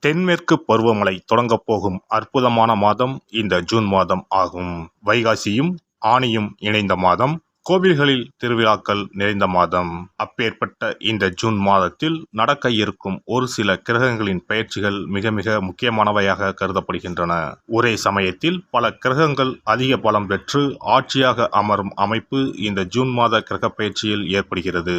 தென்மேற்கு பருவமழை தொடங்கப் போகும் அற்புதமான மாதம் இந்த ஜூன் மாதம் ஆகும். வைகாசியும் ஆனியும் இணைந்த மாதம், கோவில்களில் திருவிழாக்கள் நிறைந்த மாதம். அப்பேற்பட்ட இந்த ஜூன் மாதத்தில் நடக்க இருக்கும் ஒரு சில கிரகங்களின் பெயர்ச்சிகள் மிக மிக முக்கியமானவையாக கருதப்படுகின்றன. ஒரே சமயத்தில் பல கிரகங்கள் அதிக பலம் பெற்று ஆட்சியாக அமரும் அமைப்பு இந்த ஜூன் மாத கிரக பெயர்ச்சியில் ஏற்படுகிறது.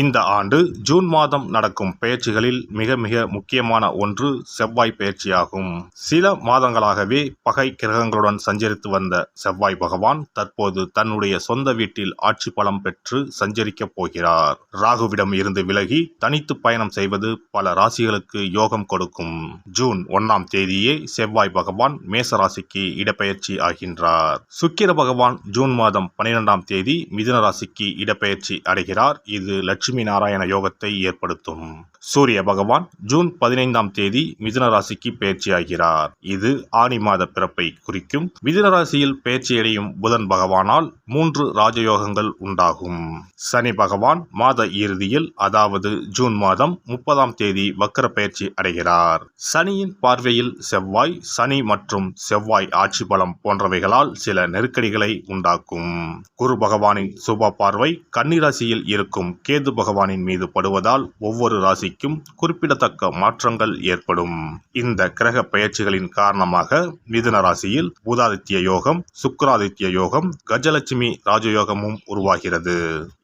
இந்த ஆண்டு ஜூன் மாதம் நடக்கும் பெயர்ச்சிகளில் மிக மிக முக்கியமான ஒன்று செவ்வாய் பெயர்ச்சியாகும். சில மாதங்களாகவே பகை கிரகங்களுடன் சஞ்சரித்து வந்த செவ்வாய் பகவான் தற்போது தன்னுடைய சொந்த வீட்டில் ஆட்சி பலம் பெற்று சஞ்சரிக்கப் போகிறார். ராகுவிடம் இருந்து விலகி தனித்து பயணம் செய்வது பல ராசிகளுக்கு யோகம் கொடுக்கும். ஜூன் 1ஆம் தேதியே செவ்வாய் பகவான் மேச ராசிக்கு இடப்பெயர்ச்சி ஆகின்றார். சுக்கிர பகவான் ஜூன் மாதம் 12ஆம் தேதி மிதுன ராசிக்கு இடப்பெயர்ச்சி அடைகிறார். இது லட்சுமி நாராயண யோகத்தை ஏற்படுத்தும். சூரிய பகவான் ஜூன் 15ஆம் தேதி மிதுன ராசிக்கு பெயர்ச்சியாகிறார். இது ஆனி மாத பிறப்பை குறிக்கும். மிதுன ராசியில் பெயர்ச்சியடையும் புதன் பகவானால் 3 ராஜயோகங்கள் உண்டாகும். சனி பகவான் மாத இறுதியில், அதாவது ஜூன் மாதம் 30ஆம் தேதி வக்கர பெயர்ச்சி அடைகிறார். சனியின் பார்வையில் செவ்வாய், சனி மற்றும் செவ்வாய் ஆட்சி பலம் போன்றவைகளால் சில நெருக்கடிகளை உண்டாக்கும். குரு பகவானின் சுப பார்வை கன்னி ராசியில் இருக்கும் கேது பகவானின் மீது படுவதால் ஒவ்வொரு ராசிக்கும் குறிப்பிடத்தக்க மாற்றங்கள் ஏற்படும். இந்த கிரக பெயர்ச்சிகளின் காரணமாக மிதுன ராசியில் புதாதித்ய யோகம், சுக்கிராதித்ய யோகம், கஜலட்சுமி ராஜயோகமும் உருவாகிறது.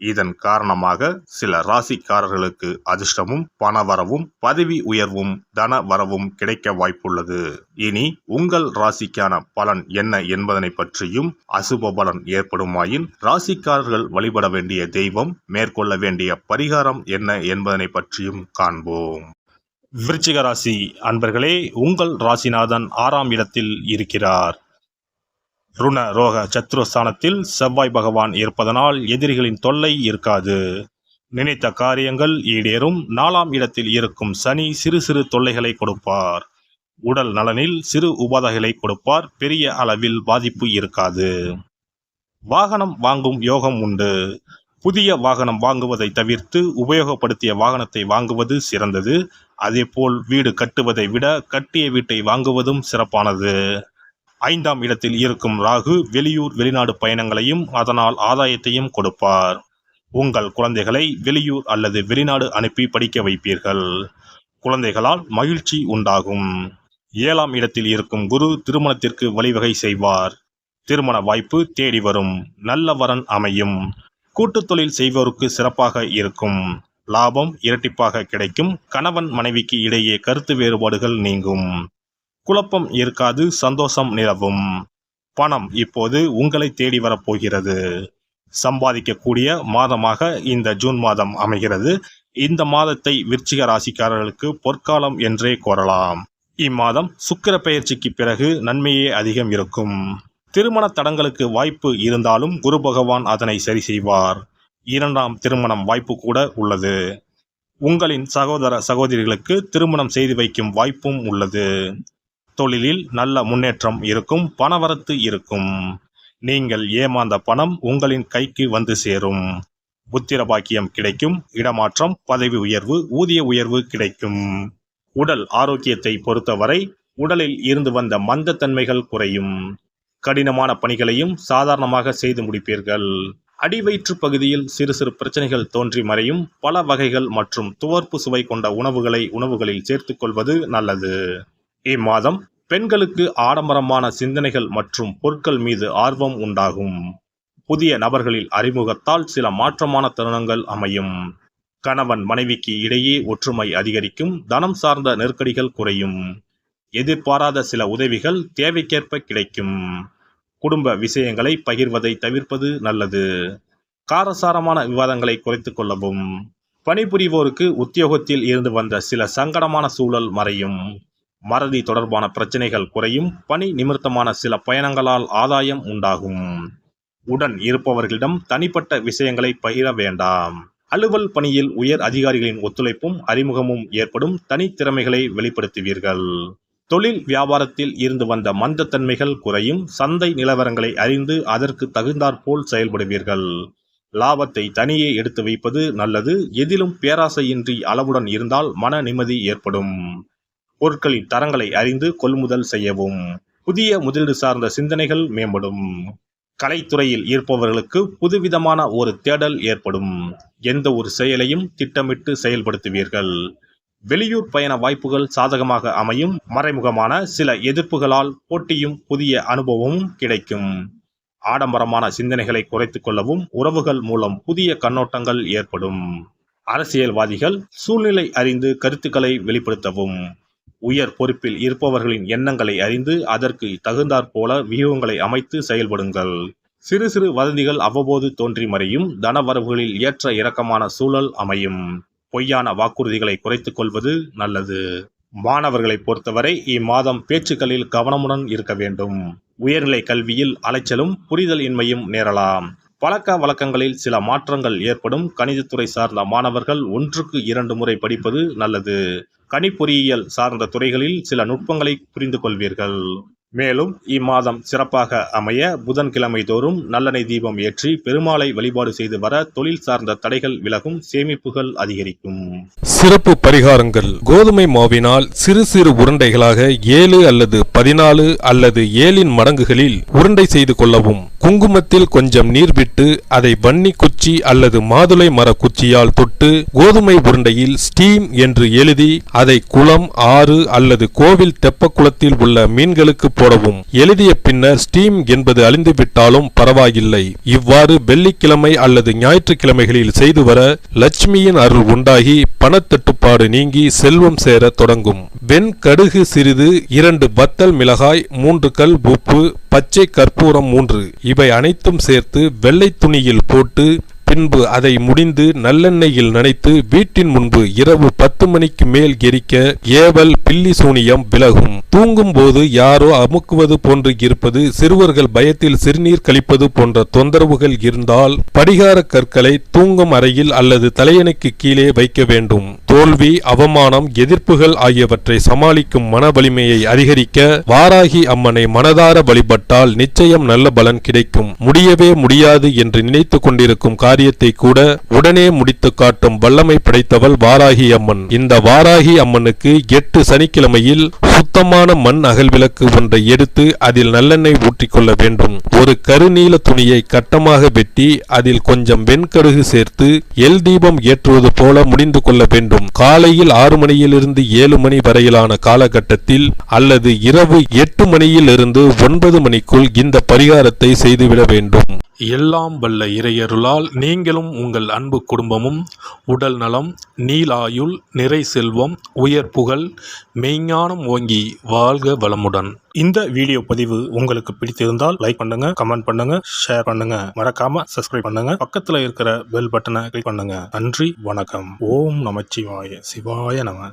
இதன் காரணமாக சில ராசிக்காரர்களுக்கு அதிர்ஷ்டமும் பணவரவும் பதவி உயர்வும் தன வரவும் கிடைக்க வாய்ப்புள்ளது. இனி உங்கள் ராசிக்கான பலன் என்ன என்பதனை பற்றியும், அசுப பலன் ஏற்படுமாயின் ராசிக்காரர்கள் வழிபட வேண்டிய தெய்வம், மேற்கொள்ள வேண்டிய பரிகாரம் என்ன என்பதனை பற்றியும் காண்போம். விருச்சிக ராசி அன்பர்களே, உங்கள் ராசிநாதன் 6ஆம் இடத்தில் இருக்கிறார். ருண ரோக சத்ருஸ்தானத்தில் செவ்வாய் பகவான் இருப்பதனால் எதிரிகளின் தொல்லை இருக்காது. நினைத்த காரியங்கள் ஈடேறும். 4ஆம் இடத்தில் இருக்கும் சனி சிறு சிறு தொல்லைகளை கொடுப்பார். உடல் நலனில் சிறு உபாதைகளை கொடுப்பார். பெரிய அளவில் பாதிப்பு இருக்காது. வாகனம் வாங்கும் யோகம் உண்டு. புதிய வாகனம் வாங்குவதை தவிர்த்து உபயோகப்படுத்திய வாகனத்தை வாங்குவது சிறந்தது. அதேபோல் வீடு கட்டுவதை விட கட்டிய வீட்டை வாங்குவதும் சிறப்பானது. 5ஆம் இடத்தில் இருக்கும் ராகு வெளியூர் வெளிநாடு பயணங்களையும் அதனால் ஆதாயத்தையும் கொடுப்பார். உங்கள் குழந்தைகளை வெளியூர் அல்லது வெளிநாடு அனுப்பி படிக்க வைப்பீர்கள். குழந்தைகளால் மகிழ்ச்சி உண்டாகும். 7ஆம் இடத்தில் இருக்கும் குரு திருமணத்திற்கு வழிவகை செய்வார். திருமண வாய்ப்பு தேடி வரும். நல்ல வரன் அமையும். கூட்டு தொழில் செய்வோருக்கு சிறப்பாக இருக்கும். லாபம் இரட்டிப்பாக கிடைக்கும். கணவன் மனைவிக்கு இடையே கருத்து வேறுபாடுகள் நீங்கும். குழப்பம் இருக்காது. சந்தோஷம் நிலவும். பணம் இப்போது உங்களை தேடி வரப்போகிறது. சம்பாதிக்கக்கூடிய மாதமாக இந்த ஜூன் மாதம் அமைகிறது. இந்த மாதத்தை விருச்சிக ராசிக்காரர்களுக்கு பொற்காலம் என்றே கூறலாம். இம்மாதம் சுக்கிர பெயர்ச்சிக்கு பிறகு நன்மையே அதிகம் இருக்கும். திருமண தடங்களுக்கு வாய்ப்பு இருந்தாலும் குரு பகவான் அதனை சரி செய்வார். 2ஆம் திருமணம் வாய்ப்பு கூட உள்ளது. உங்களின் சகோதர சகோதரிகளுக்கு திருமணம் செய்து வைக்கும் வாய்ப்பும் உள்ளது. தொழிலில் நல்ல முன்னேற்றம் இருக்கும். பணவரத்து இருக்கும். நீங்கள் ஏமாந்த பணம் உங்களின் கைக்கு வந்து சேரும். புத்திர பாக்கியம் கிடைக்கும். இடமாற்றம், பதவி உயர்வு, ஊதிய உயர்வு கிடைக்கும். உடல் ஆரோக்கியத்தை பொறுத்தவரை உடலில் இருந்து வந்த மந்தத்தன்மைகள் குறையும். கடினமான பணிகளையும் சாதாரணமாக செய்து முடிப்பீர்கள். அடிவயிற்று பகுதியில் சிறு சிறு பிரச்சனைகள் தோன்றி மறையும். பல வகைகள் மற்றும் துவர்ப்பு சுவை கொண்ட உணவுகளில் சேர்த்துக் கொள்வது நல்லது. இம்மாதம் பெண்களுக்கு ஆடம்பரமான சிந்தனைகள் மற்றும் பொருட்கள் மீது ஆர்வம் உண்டாகும். புதிய நபர்களில் அறிமுகத்தால் சில மாற்றமான தருணங்கள் அமையும். கணவன் மனைவிக்கு இடையே ஒற்றுமை அதிகரிக்கும். தனம் சார்ந்த நெருக்கடிகள் குறையும். எதிர்பாராத சில உதவிகள் தேவைக்கேற்ப கிடைக்கும். குடும்ப விஷயங்களை பகிர்வதை தவிர்ப்பது நல்லது. காரசாரமான விவாதங்களை குறைத்துக் கொள்ளவும். பணிபுரிவோருக்கு உத்தியோகத்தில் இருந்து வந்த சில சங்கடமான சூழல் மறையும். மறதி தொடர்பான பிரச்சனைகள் குறையும். பணி நிமித்தமான சில பயணங்களால் ஆதாயம் உண்டாகும். உடன் இருப்பவர்களிடம் தனிப்பட்ட விஷயங்களை பகிர வேண்டாம். அலுவல் பணியில் உயர் அதிகாரிகளின் ஒத்துழைப்பும் அறிமுகமும் ஏற்படும். தனித்திறமைகளை வெளிப்படுத்துவீர்கள். தொழில் வியாபாரத்தில் இருந்து வந்த மந்தத்தன்மைகள் குறையும். சந்தை நிலவரங்களை அறிந்து அதற்கு தகுந்தாற்போல் செயல்படுவீர்கள். லாபத்தை தனியே எடுத்து வைப்பது நல்லது. எதிலும் பேராசையின்றி அளவுடன் இருந்தால் மன நிம்மதி ஏற்படும். பொருட்களின் தரங்களை அறிந்து கொள்முதல் செய்யவும். புதிய முதலீடு சார்ந்த சிந்தனைகள் மேம்படும். கலைத்துறையில் இருப்பவர்களுக்கு புதுவிதமான ஒரு தேடல் ஏற்படும். எந்த ஒரு செயலையும் திட்டமிட்டு செயல்படுத்துவீர்கள். வெளியூர் பயண வாய்ப்புகள் சாதகமாக அமையும். மறைமுகமான சில எதிர்ப்புகளால் போட்டியும் புதிய அனுபவமும் கிடைக்கும். ஆடம்பரமான சிந்தனைகளை குறைத்துக் கொள்ளவும் உறவுகள் மூலம் புதிய கண்ணோட்டங்கள் ஏற்படும். அரசியல்வாதிகள் சூழ்நிலை அறிந்து கருத்துக்களை வெளிப்படுத்தவும். உயர் பொறுப்பில் இருப்பவர்களின் எண்ணங்களை அறிந்து அதற்கு தகுந்தாற்போல வியூகங்களை அமைத்து செயல்படுங்கள். சிறு சிறு வதந்திகள் அவ்வப்போது தோன்றி மறையும். தனவரவுகளில் ஏற்ற இறக்கமான சூழல் அமையும். பொய்யான வாக்குறுதிகளை குறைத்துக் கொள்வது நல்லது. மாணவர்களை பொறுத்தவரை இம்மாதம் பேச்சுக்களில் கவனமுடன் இருக்க வேண்டும். உயர்நிலை கல்வியில் அலைச்சலும் புரிதல் இன்மையும் நேரலாம். பழக்க வழக்கங்களில் சில மாற்றங்கள் ஏற்படும். கணிதத்துறை சார்ந்த மாணவர்கள் 1க்கு 2 முறை படிப்பது நல்லது. கணிப்பொறியியல் சார்ந்த துறைகளில் சில நுட்பங்களை புரிந்து கொள்வீர்கள். மேலும் இம்மாதம் சிறப்பாக அமைய புதன்கிழமை தோறும் நல்லெண்ணெய் தீபம் ஏற்றி பெருமாளை வழிபாடு செய்து வர தொழில் சார்ந்த தடைகள் விலகும். சேமிப்புகள் அதிகரிக்கும். சிறப்பு பரிகாரங்கள். கோதுமை மாவினால் சிறு சிறு உருண்டைகளாக 7 அல்லது 14 அல்லது 7 மடங்குகளில் உருண்டை செய்து கொள்ளவும். குங்குமத்தில் கொஞ்சம் நீர் விட்டு அதை வன்னி குச்சி அல்லது மாதுளை மர குச்சியால் தொட்டு கோதுமை உருண்டையில் ஸ்டீம் என்று எழுதி அதை குளம், ஆறு அல்லது கோவில் தெப்ப குளத்தில் உள்ள மீன்களுக்கு போடவும். எழுதிய பின்னர் ஸ்டீம் என்பது அழிந்துவிட்டாலும் பரவாயில்லை. இவ்வாறு வெள்ளிக்கிழமை அல்லது ஞாயிற்றுக்கிழமைகளில் செய்து வர லட்சுமியின் அருள் உண்டாகி பணத்தட்டுப்பாடு நீங்கி செல்வம் சேர தொடங்கும். வெண்கடுகு சிறிது, 2 வத்தல் மிளகாய், 3 கல் உப்பு, பச்சை கற்பூரம் 3 இவை அனைத்தும் சேர்த்து வெள்ளை துணியில் போட்டு பின்பு அதை முடிந்து நல்லெண்ணெயில் நனைத்து வீட்டின் முன்பு இரவு 10 மணிக்கு மேல் எரிக்க ஏவல், பில்லி சூனியம் விலகும். தூங்கும் போது யாரோ அமுக்குவது போன்று இருப்பது, சிறுவர்கள் பயத்தில் சிறுநீர் கழிப்பது போன்ற தொந்தரவுகள் இருந்தால் படிகார கற்களை தூங்கும் அறையில் அல்லது தலையணைக்கு கீழே வைக்க வேண்டும். தோல்வி, அவமானம், எதிர்ப்புகள் ஆகியவற்றை சமாளிக்கும் மன வலிமையை அதிகரிக்க வாராகி அம்மனை மனதார வழிபட்டால் நிச்சயம் நல்ல பலன் கிடைக்கும். முடியவே முடியாது என்று நினைத்துக் கொண்டிருக்கும் காரியத்தை கூட உடனே முடித்து காட்டும் வல்லமை படைத்தவள் வாராகி அம்மன். இந்த வாராகி அம்மனுக்கு 8 சனிக்கிழமையில் சுத்தமான மண் அகல் விளக்கு ஒன்றை எடுத்து அதில் நல்லெண்ணெய் ஊற்றிக்கொள்ள வேண்டும். ஒரு கருநீல துணியை கட்டமாக வெட்டி அதில் கொஞ்சம் வெண்கடுகு சேர்த்து எல் தீபம் ஏற்றுவது போல முடிந்து கொள்ள வேண்டும். காலையில் 6 மணியிலிருந்து 7 மணி வரையிலான காலகட்டத்தில் அல்லது இரவு 8 மணியிலிருந்து 9 மணிக்குள் இந்த பரிகாரத்தை செய்துவிட வேண்டும். எல்லாம் வல்ல இறையருளால் நீங்களும் உங்கள் அன்பு குடும்பமும் உடல் நலம், நீலாயுள், நிறை செல்வம், உயர் புகழ், மெய்ஞானம் ஓங்கி வாழ்க வளமுடன். இந்த வீடியோ பதிவு உங்களுக்கு பிடித்திருந்தால் லைக் பண்ணுங்க, கமெண்ட் பண்ணுங்க, ஷேர் பண்ணுங்க, மறக்காம சப்ஸ்கிரைப் பண்ணுங்க. பக்கத்துல இருக்கிற பெல் பட்டனை கிளிக் பண்ணுங்க. நன்றி, வணக்கம். ஓம் நமச்சிவாய. சிவாய நம.